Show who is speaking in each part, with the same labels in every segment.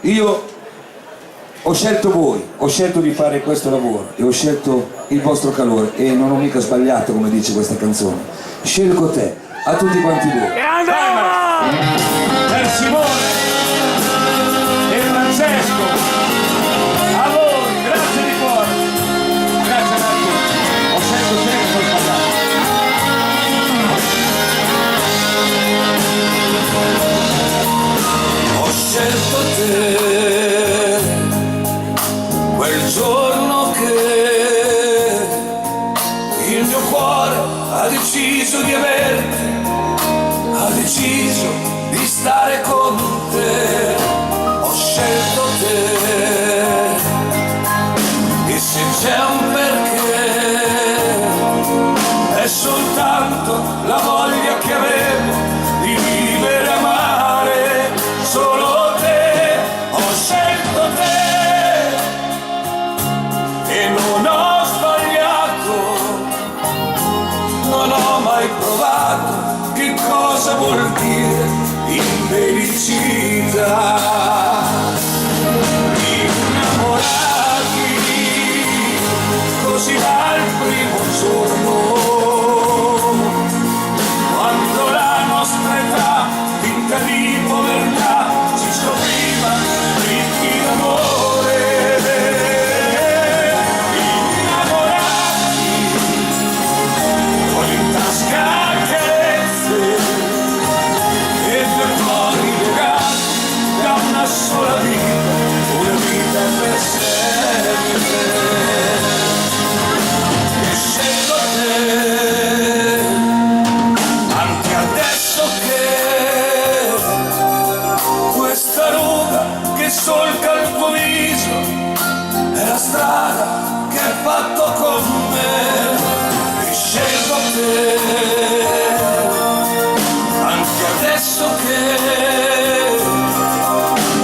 Speaker 1: Io ho scelto voi, ho scelto di fare questo lavoro e ho scelto il vostro calore e non ho mica sbagliato, come dice questa canzone. Scelgo te, a tutti quanti voi.
Speaker 2: Grande per Simone e Francesco, a voi, grazie di cuore, grazie a tutti. Ho scelto te e poi parlato.
Speaker 3: Ho scelto te quel giorno che il mio cuore ha deciso di averti, ha deciso di stare con te. Ho scelto te e se c'è un perché è soltanto la voglia che avevo di vivere e amare solo te. Ho scelto te e non ho sbagliato, non ho mai provato che cosa vuol dire infelicità. Innamorati così dal primo giorno, quando la nostra età finta di povertà ci scopriva ricchi d'amore. Innamorati con in tasca carezze e due cuori legati da una sola vita, una vita per sempre. E scelgo te anche adesso che questa ruga che solca il tuo viso è la strada che hai fatto con me. E scelgo te anche adesso che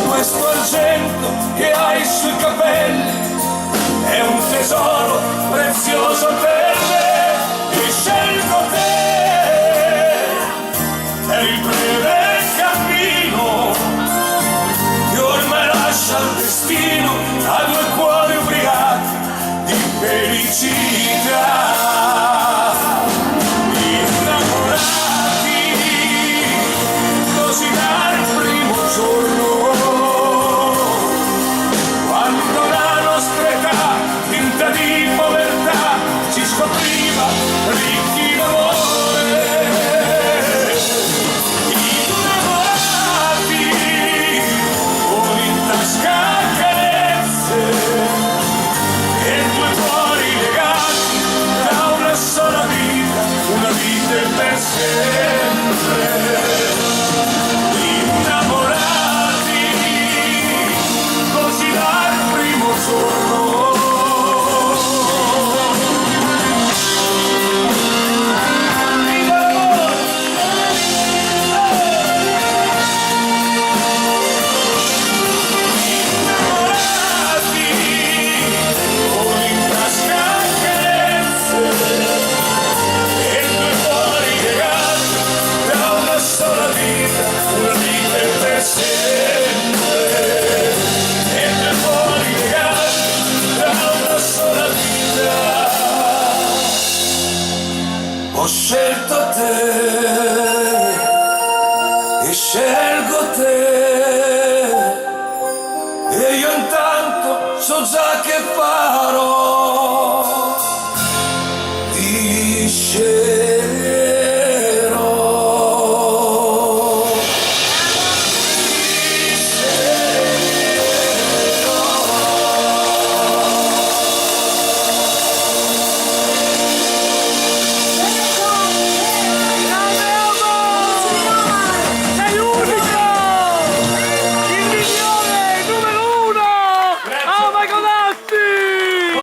Speaker 3: questo argento che hai sui capelli è un tesoro prezioso per me. E scelgo te per il breve cammino che ormai lascia il destino a due cuori ubriachi di felicità. Innamorati così dal primo giorno, quando la nostra età finta di povertà ci scopriva ricchi d'amore. Innamorati con in tasca carezze e due cuori legati da una sola vita, una vita per sempre. Innamorati così dal primo giorno. Viva l'amore! Innamorati con in tasca carezze e due cuori legati da una sola vita, una vita per sempre. E due cuori legati da una sola vita. Ho scelto te e scelgo te e io intanto so già che farò.